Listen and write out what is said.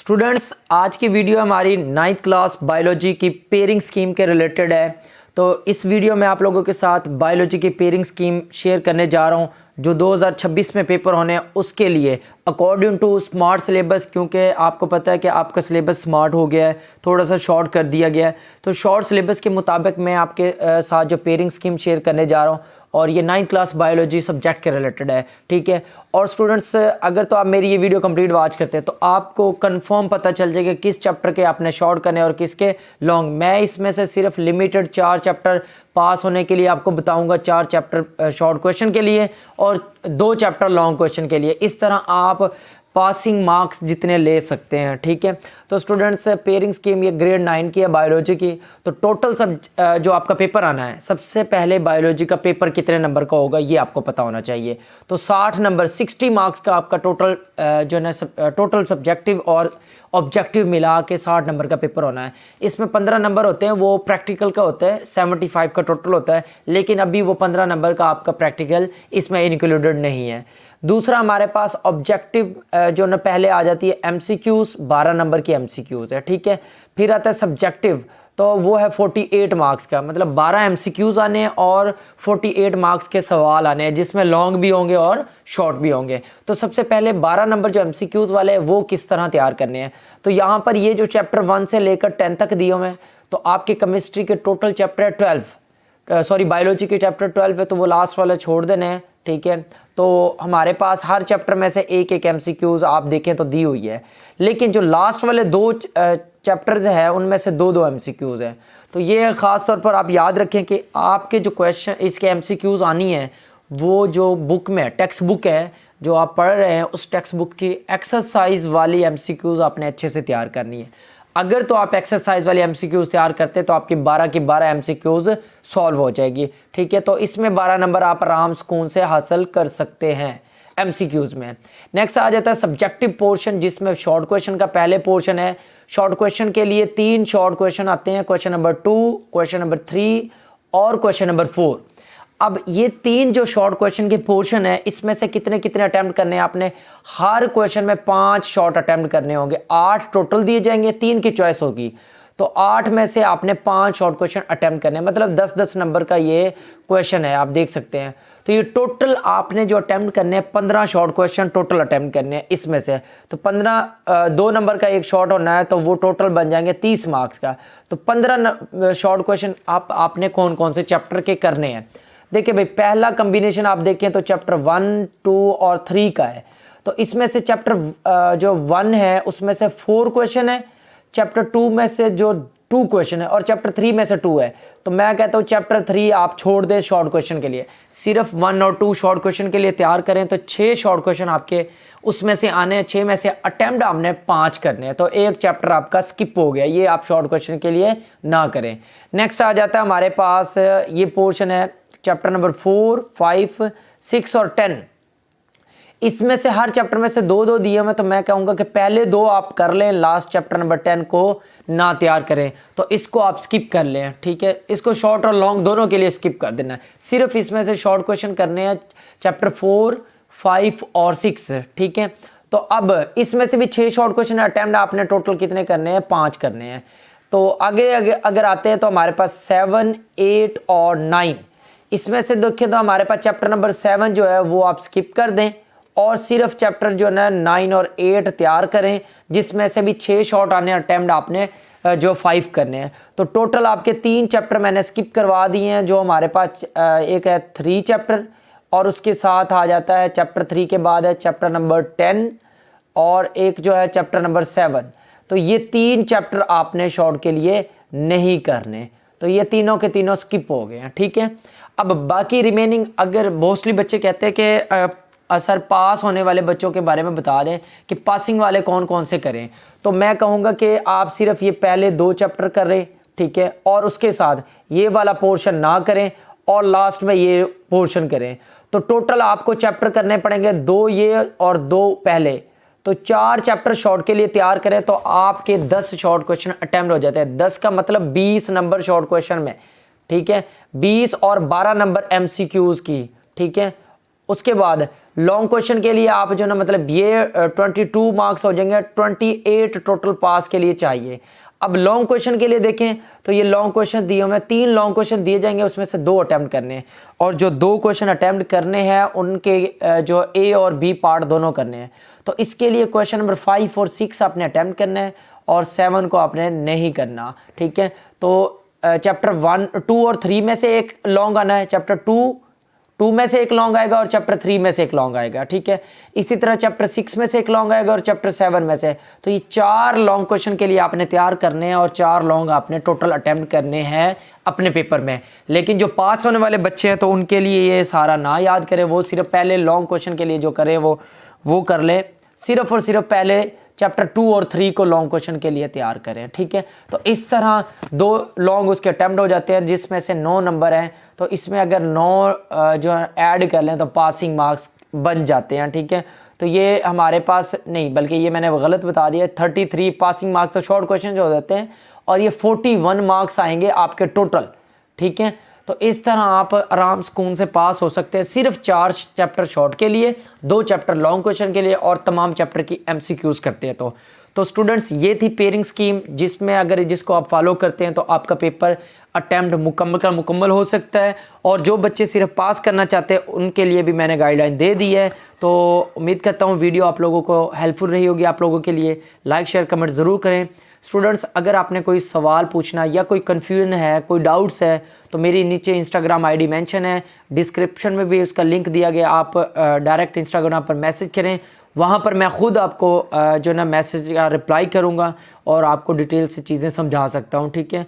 Students, आज की video हमारी 9th क्लास बायोलॉजी की पेयरिंग स्कीम के रिलेटेड है। तो इस वीडियो में आप लोगों के साथ बायोलॉजी की पेयरिंग स्कीम शेयर करने जा रहा हूं जो 2026 में पेपर होने हैं उसके लिए अकॉर्डिंग टू स्मार्ट सिलेबस, क्योंकि आपको पता है कि आपका सिलेबस स्मार्ट हो गया है, थोड़ा सा शॉर्ट कर दिया गया है। तो शॉर्ट सिलेबस के मुताबिक मैं आपके साथ जो पेयरिंग स्कीम शेयर करने जा रहा हूँ और ये 9th क्लास बायोलॉजी सब्जेक्ट के रिलेटेड है, ठीक है। और स्टूडेंट्स, अगर तो आप मेरी ये वीडियो कंप्लीट वॉच करते हैं तो आपको कंफर्म पता चल जाएगा किस चैप्टर के आपने शॉर्ट करने और किसके लॉन्ग। मैं इसमें से सिर्फ लिमिटेड 4 चैप्टर पास होने के लिए आपको बताऊंगा, 4 चैप्टर शॉर्ट क्वेश्चन के लिए और 2 चैप्टर लॉन्ग क्वेश्चन के लिए। इस तरह आप पासिंग मार्क्स जितने ले सकते हैं, ठीक है। तो स्टूडेंट्स, पेयरिंग स्कीम ये ग्रेड 9 की है बायोलॉजी की। तो टोटल सब जो आपका पेपर आना है, सबसे पहले बायोलॉजी का पेपर कितने नंबर का होगा ये आपको पता होना चाहिए। तो 60 नंबर 60 मार्क्स का आपका टोटल जो है टोटल सब्जेक्टिव और ऑब्जेक्टिव मिला के 60 नंबर का पेपर होना है। इसमें 15 नंबर होते हैं, वो प्रैक्टिकल का होता है, 75 का टोटल होता है, लेकिन अभी वो 15 नंबर का आपका प्रैक्टिकल इसमें इंक्लूडेड नहीं है। दूसरा हमारे पास ऑब्जेक्टिव जो ना पहले आ जाती है एमसीक्यूज़, 12 नंबर की एमसीक्यूज़ है, ठीक है। फिर आता है सब्जेक्टिव, तो वो है 48 मार्क्स का, मतलब 12 एमसीक्यूज़ आने हैं और 48 मार्क्स के सवाल आने हैं, जिसमें लॉन्ग भी होंगे और शॉर्ट भी होंगे। तो सबसे पहले 12 नंबर जो एमसीक्यूज़ वाले हैं वो किस तरह तैयार करने हैं। तो यहाँ पर ये जो चैप्टर 1 से लेकर 10 तक दिए हुए हैं, तो आपके केमिस्ट्री के टोटल चैप्टर है 12, बायोलॉजी के चैप्टर 12 है, तो वो लास्ट वाला छोड़ देने हैं, ठीक है। तो हमारे पास हर चैप्टर में से एक एक एमसीक्यूज़ आप देखें तो दी हुई है, लेकिन जो लास्ट वाले 2 चैप्टर्स हैं उनमें से 2-2 एमसीक्यूज़ हैं। तो ये ख़ास तौर पर आप याद रखें कि आपके जो क्वेश्चन इसके एमसीक्यूज़ आनी है, वो जो बुक में टेक्स्ट बुक है जो आप पढ़ रहे हैं, उस टेक्स्ट बुक की एक्सरसाइज वाली एमसीक्यूज़ आपने अच्छे से तैयार करनी है। अगर तो आप एक्सरसाइज वाली एमसीक्यूज़ तैयार करते तो आपकी 12 की 12 एमसीक्यूज़ सॉल्व हो जाएगी, ठीक है। तो इसमें 12 नंबर आप आराम सुकून से हासिल कर सकते हैं एमसीक्यूज़ में। नेक्स्ट आ जाता है सब्जेक्टिव पोर्शन, जिसमें शॉर्ट क्वेश्चन का पहले पोर्शन है। शॉर्ट क्वेश्चन के लिए 3 शॉर्ट क्वेश्चन आते हैं, क्वेश्चन नंबर 2, क्वेश्चन नंबर 3 और क्वेश्चन नंबर 4। अब ये 3 जो शॉर्ट क्वेश्चन के पोर्शन है, इसमें से कितने कितने अटैम्प्ट करने हैं आपने। हर क्वेश्चन में 5 शॉर्ट अटैम्प्ट करने होंगे, 8 टोटल दिए जाएंगे, 3 की चॉइस होगी, तो 8 में से आपने 5 शॉर्ट क्वेश्चन अटैम्प्ट करने हैं, मतलब 10-10 नंबर का ये क्वेश्चन है, आप देख सकते हैं। तो ये टोटल आपने जो अटैम्प्ट करने हैं 15 शॉर्ट क्वेश्चन टोटल अटैम्प्ट करने हैं इसमें से। तो 15 2 नंबर का एक शॉर्ट होना है, तो वो टोटल बन जाएंगे 30 मार्क्स का। तो 15 शॉर्ट क्वेश्चन आपने कौन कौन से चैप्टर के करने हैं। देखिए भाई, पहला कॉम्बिनेशन आप देखें तो चैप्टर 1, 2 और 3 का है। तो इसमें से चैप्टर जो 1 है उसमें से 4 क्वेश्चन है, चैप्टर 2 में से जो 2 क्वेश्चन है और चैप्टर 3 में से 2 है। तो मैं कहता हूँ चैप्टर 3 आप छोड़ दें शॉर्ट क्वेश्चन के लिए, सिर्फ 1 और 2 शॉर्ट क्वेश्चन के लिए तैयार करें। तो 6 शॉर्ट क्वेश्चन आपके उसमें से आने हैं, 6 में से अटैम्प्ट आपने 5 करने हैं, तो एक चैप्टर आपका स्किप हो गया, ये आप शॉर्ट क्वेश्चन के लिए ना करें। नेक्स्ट आ जाता है हमारे पास ये पोर्शन है चैप्टर नंबर 4, 5, 6 और 10। इसमें से हर चैप्टर में से 2-2 दिए हुए, तो मैं कहूँगा कि पहले 2 आप कर लें, लास्ट चैप्टर नंबर 10 को ना तैयार करें, तो इसको आप स्किप कर लें, ठीक है। इसको शॉर्ट और लॉन्ग दोनों के लिए स्किप कर देना है, सिर्फ इसमें से शॉर्ट क्वेश्चन करने हैं चैप्टर 4, 5 और 6, ठीक है। तो अब इसमें से भी 6 शॉर्ट क्वेश्चन अटैम्प्ट आपने टोटल कितने करने हैं, 5 करने हैं। तो आगे अगर आते हैं तो हमारे पास 7, 8 और 9। इसमें से देखें तो हमारे पास चैप्टर नंबर 7 जो है वो आप स्किप कर दें और सिर्फ चैप्टर जो है 9 और 8 तैयार करें, जिसमें से भी 6 शॉर्ट आने अटैम्प्ट आपने जो 5 करने हैं। तो टोटल आपके 3 चैप्टर मैंने स्किप करवा दिए हैं, जो हमारे पास एक है 3 चैप्टर और उसके साथ आ जाता है चैप्टर 3 के बाद है चैप्टर नंबर 10 और एक जो है चैप्टर नंबर 7। तो ये 3 चैप्टर आपने शॉर्ट के लिए नहीं करने, तो ये तीनों के तीनों स्किप हो गए हैं, ठीक है। अब बाकी रिमेनिंग, अगर मोस्टली बच्चे कहते हैं कि सर पास होने वाले बच्चों के बारे में बता दें कि पासिंग वाले कौन कौन से करें, तो मैं कहूँगा कि आप सिर्फ ये पहले 2 चैप्टर करें, ठीक है, और उसके साथ ये वाला पोर्शन ना करें और लास्ट में ये पोर्शन करें। तो टोटल आपको चैप्टर करने पड़ेंगे 2 ये और 2 पहले, तो 4 चैप्टर शॉर्ट के लिए तैयार करें, तो आपके 10 शॉर्ट क्वेश्चन अटैम्प्ट हो जाते हैं। 10 का मतलब 20 नंबर शॉर्ट क्वेश्चन में, ठीक है, 20 और 12 नंबर एमसीक्यूज़ की, ठीक है। उसके बाद लॉन्ग क्वेश्चन के लिए आप जो ना मतलब ये 22 मार्क्स हो जाएंगे, 28 टोटल पास के लिए चाहिए। अब लॉन्ग क्वेश्चन के लिए देखें तो ये लॉन्ग क्वेश्चन दिए हुए 3 लॉन्ग क्वेश्चन दिए जाएंगे, उसमें से 2 अटैम्प्ट करने हैं और जो 2 क्वेश्चन अटैम्प्ट करने हैं उनके जो ए और बी पार्ट दोनों करने हैं। तो इसके लिए क्वेश्चन नंबर 5 और 6 आपने अटैम्प्ट करना है और 7 को आपने नहीं करना, ठीक है। तो चैप्टर 1, 2 और 3 में से एक लॉन्ग आना है, चैप्टर 2 में से एक लॉन्ग आएगा और चैप्टर 3 में से एक लॉन्ग आएगा, ठीक है। इसी तरह चैप्टर 6 में से एक लॉन्ग आएगा और चैप्टर 7 में से। तो ये 4 लॉन्ग क्वेश्चन के लिए आपने तैयार करने हैं और 4 लॉन्ग आपने टोटल अटेम्प्ट करने हैं अपने पेपर में। लेकिन जो पास होने वाले बच्चे हैं तो उनके लिए ये सारा ना याद करें, वो सिर्फ पहले लॉन्ग क्वेश्चन के लिए जो करें वो कर ले, सिर्फ और सिर्फ पहले चैप्टर 2 और 3 को लॉन्ग क्वेश्चन के लिए तैयार करें, ठीक है। तो इस तरह 2 लॉन्ग उसके अटैम्प्ट हो जाते हैं जिसमें से 9 नंबर हैं। तो इसमें अगर 9 जो ऐड कर लें तो पासिंग मार्क्स बन जाते हैं, ठीक है। तो ये हमारे पास नहीं, बल्कि ये मैंने गलत बता दिया, 33 पासिंग मार्क्स तो शॉर्ट क्वेश्चन हो जाते हैं और ये 41 मार्क्स आएंगे आपके टोटल, ठीक है। तो इस तरह आप आराम सुकून से पास हो सकते हैं, सिर्फ 4 चैप्टर शॉर्ट के लिए, 2 चैप्टर लॉन्ग क्वेश्चन के लिए और तमाम चैप्टर की MCQs करते हैं। तो स्टूडेंट्स ये थी पेयरिंग स्कीम, जिसमें अगर जिसको आप फॉलो करते हैं तो आपका पेपर अटैम्प्ट मुकम्मल हो सकता है। और जो बच्चे सिर्फ पास करना चाहते हैं उनके लिए भी मैंने गाइडलाइन दे दी है। तो उम्मीद करता हूँ वीडियो आप लोगों को हेल्पफुल रही होगी। आप लोगों के लिए लाइक शेयर कमेंट ज़रूर करें। स्टूडेंट्स अगर आपने कोई सवाल पूछना या कोई कन्फ्यूजन है, कोई डाउट्स है, तो मेरी नीचे इंस्टाग्राम ID मेंशन है, डिस्क्रिप्शन में भी उसका लिंक दिया गया, आप डायरेक्ट इंस्टाग्राम पर मैसेज करें, वहाँ पर मैं ख़ुद आपको जो ना मैसेज का रिप्लाई करूँगा और आपको डिटेल से चीज़ें समझा सकता हूँ, ठीक है।